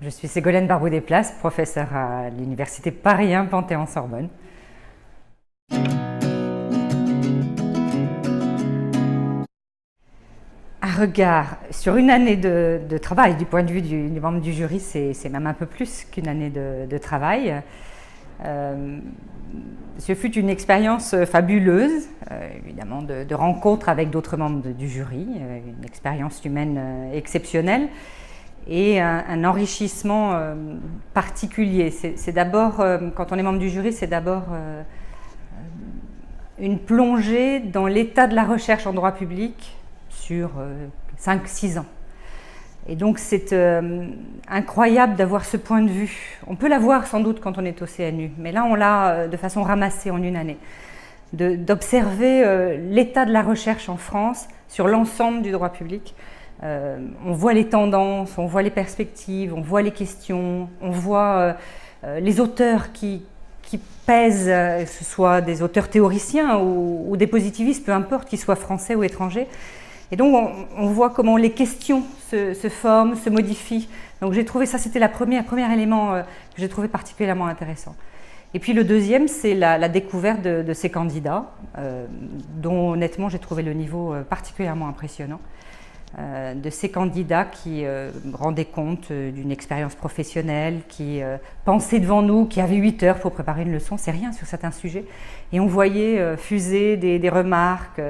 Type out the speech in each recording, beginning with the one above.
Je suis Ségolène Barbaud-Desplaces, professeure à l'Université Paris 1 Panthéon-Sorbonne. Un regard sur une année de travail, du point de vue du membre du jury, c'est même un peu plus qu'une année de travail. Ce fut une expérience fabuleuse, évidemment, de rencontre avec d'autres membres du jury, une expérience humaine exceptionnelle et un enrichissement particulier. C'est d'abord, quand on est membre du jury, c'est d'abord une plongée dans l'état de la recherche en droit public sur 5-6 ans. Et donc c'est incroyable d'avoir ce point de vue. On peut l'avoir sans doute quand on est au CNU, mais là on l'a de façon ramassée en une année. D'observer l'état de la recherche en France sur l'ensemble du droit public. On voit les tendances, on voit les perspectives, on voit les questions, on voit les auteurs qui pèsent, que ce soit des auteurs théoriciens ou des positivistes, peu importe, qu'ils soient français ou étrangers. Et donc on voit comment les questions se forment, se modifient. Donc j'ai trouvé ça, c'était le premier élément que j'ai trouvé particulièrement intéressant. Et puis le deuxième, c'est la découverte de ces candidats, dont honnêtement j'ai trouvé le niveau particulièrement impressionnant. De ces candidats qui rendaient compte d'une expérience professionnelle, qui pensaient devant nous, qui avaient 8 heures pour préparer une leçon, c'est rien sur certains sujets. Et on voyait fuser des remarques,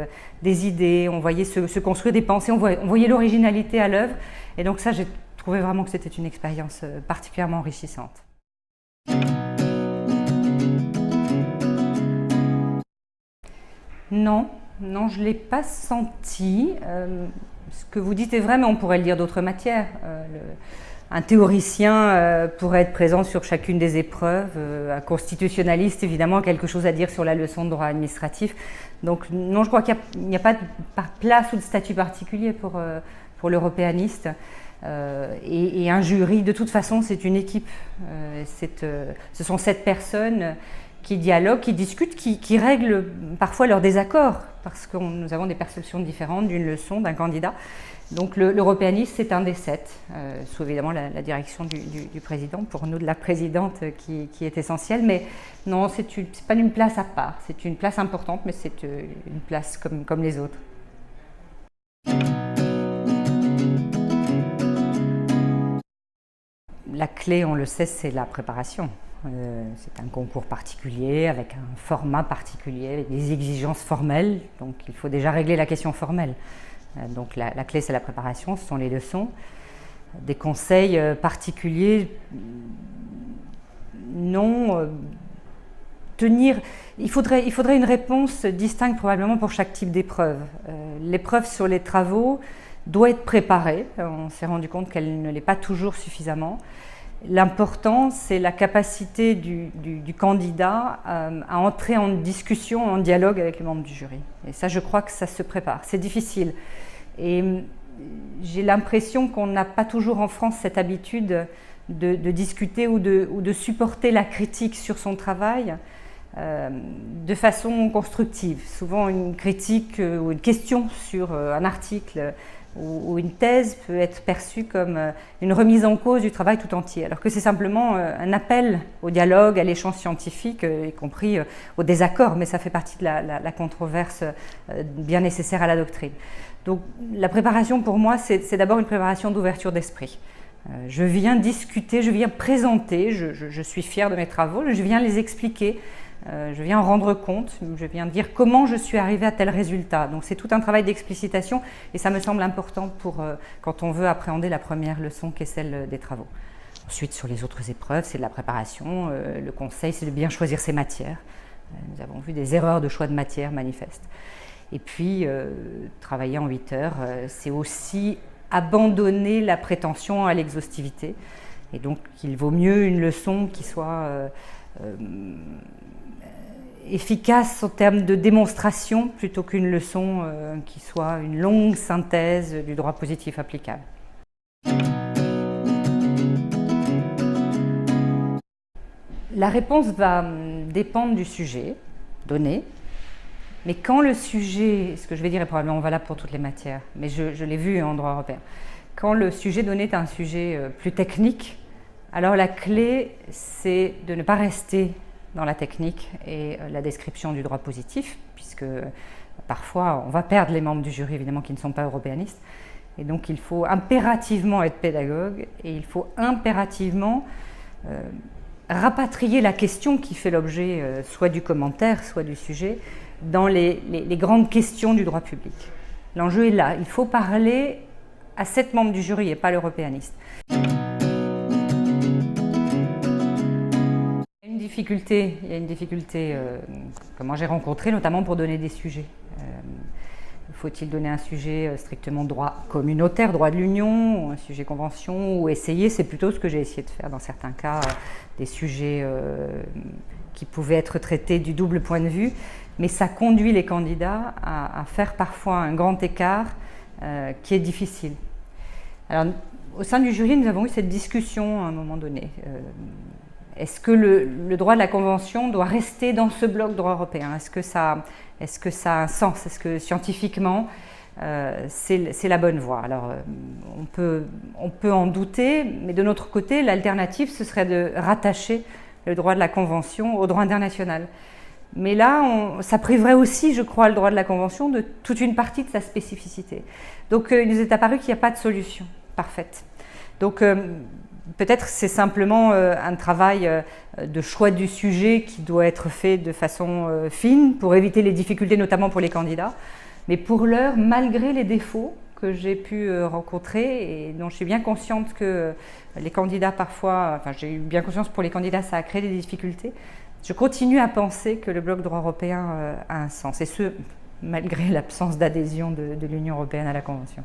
des idées, on voyait se construire des pensées, on voyait l'originalité à l'œuvre. Et donc ça, j'ai trouvé vraiment que c'était une expérience particulièrement enrichissante. Non, je ne l'ai pas senti. Ce que vous dites est vrai, mais on pourrait le dire d'autres matières. Un théoricien pourrait être présent sur chacune des épreuves. Un constitutionnaliste, évidemment, a quelque chose à dire sur la leçon de droit administratif. Donc non, je crois qu'il n'y a pas de place ou de statut particulier pour l'européaniste. Et un jury, de toute façon, c'est une équipe. Ce sont 7 personnes qui dialoguent, qui discutent, qui règlent parfois leurs désaccords, parce que nous avons des perceptions différentes d'une leçon, d'un candidat. Donc l'européanisme, c'est un des 7, sous évidemment la direction du président, pour nous de la présidente qui est essentielle. Mais non, c'est pas une place à part, c'est une place importante, mais c'est une place comme les autres. La clé, on le sait, c'est la préparation. C'est un concours particulier, avec un format particulier, avec des exigences formelles. Donc il faut déjà régler la question formelle. Donc la clé, c'est la préparation, ce sont les leçons. Des conseils particuliers, non. Il faudrait une réponse distincte probablement pour chaque type d'épreuve. L'épreuve sur les travaux doit être préparée. On s'est rendu compte qu'elle ne l'est pas toujours suffisamment. L'important, c'est la capacité du candidat à entrer en discussion, en dialogue avec les membres du jury. Et ça, je crois que ça se prépare. C'est difficile. Et j'ai l'impression qu'on n'a pas toujours en France cette habitude de discuter ou de supporter la critique sur son travail de façon constructive. Souvent, une critique ou une question sur un article ou une thèse peut être perçue comme une remise en cause du travail tout entier, alors que c'est simplement un appel au dialogue, à l'échange scientifique, y compris au désaccord, mais ça fait partie de la controverse bien nécessaire à la doctrine. Donc la préparation pour moi, c'est d'abord une préparation d'ouverture d'esprit. Je viens discuter, je viens présenter, je suis fière de mes travaux, je viens les expliquer, je viens en rendre compte, je viens dire comment je suis arrivée à tel résultat. Donc c'est tout un travail d'explicitation et ça me semble important quand on veut appréhender la première leçon qui est celle des travaux. Ensuite, sur les autres épreuves, c'est de la préparation. Le conseil, c'est de bien choisir ses matières. Nous avons vu des erreurs de choix de matière manifestes. Et puis, travailler en 8 heures, c'est aussi abandonner la prétention à l'exhaustivité. Et donc, il vaut mieux une leçon qui soit efficace en termes de démonstration plutôt qu'une leçon qui soit une longue synthèse du droit positif applicable. La réponse va dépendre du sujet donné, mais quand le sujet, ce que je vais dire est probablement valable pour toutes les matières, mais je l'ai vu en droit européen, quand le sujet donné est un sujet plus technique, Alors la clé, c'est de ne pas rester dans la technique et la description du droit positif, puisque parfois on va perdre les membres du jury évidemment qui ne sont pas européanistes. Et donc il faut impérativement être pédagogue et il faut impérativement rapatrier la question qui fait l'objet soit du commentaire, soit du sujet, dans les grandes questions du droit public. L'enjeu est là, il faut parler à 7 membres du jury et pas l'européaniste. Il y a une difficulté que moi j'ai rencontrée, notamment pour donner des sujets. Faut-il donner un sujet strictement droit communautaire, droit de l'Union, ou un sujet convention, ou essayer, c'est plutôt ce que j'ai essayé de faire dans certains cas, des sujets qui pouvaient être traités du double point de vue, mais ça conduit les candidats à faire parfois un grand écart qui est difficile. Alors, au sein du jury, nous avons eu cette discussion à un moment donné. Est-ce que le droit de la Convention doit rester dans ce bloc droit européen? Est-ce que ça a un sens? Est-ce que scientifiquement, c'est la bonne voie? Alors, on peut en douter, mais de notre côté, l'alternative, ce serait de rattacher le droit de la Convention au droit international. Mais là, ça priverait aussi, je crois, le droit de la Convention de toute une partie de sa spécificité. Donc, il nous est apparu qu'il n'y a pas de solution parfaite. Donc, peut-être c'est simplement un travail de choix du sujet qui doit être fait de façon fine pour éviter les difficultés, notamment pour les candidats. Mais pour l'heure, malgré les défauts que j'ai pu rencontrer et dont je suis bien consciente que les candidats parfois, enfin j'ai eu bien conscience pour les candidats, ça a créé des difficultés, je continue à penser que le bloc droit européen a un sens, et ce, malgré l'absence d'adhésion de l'Union européenne à la Convention.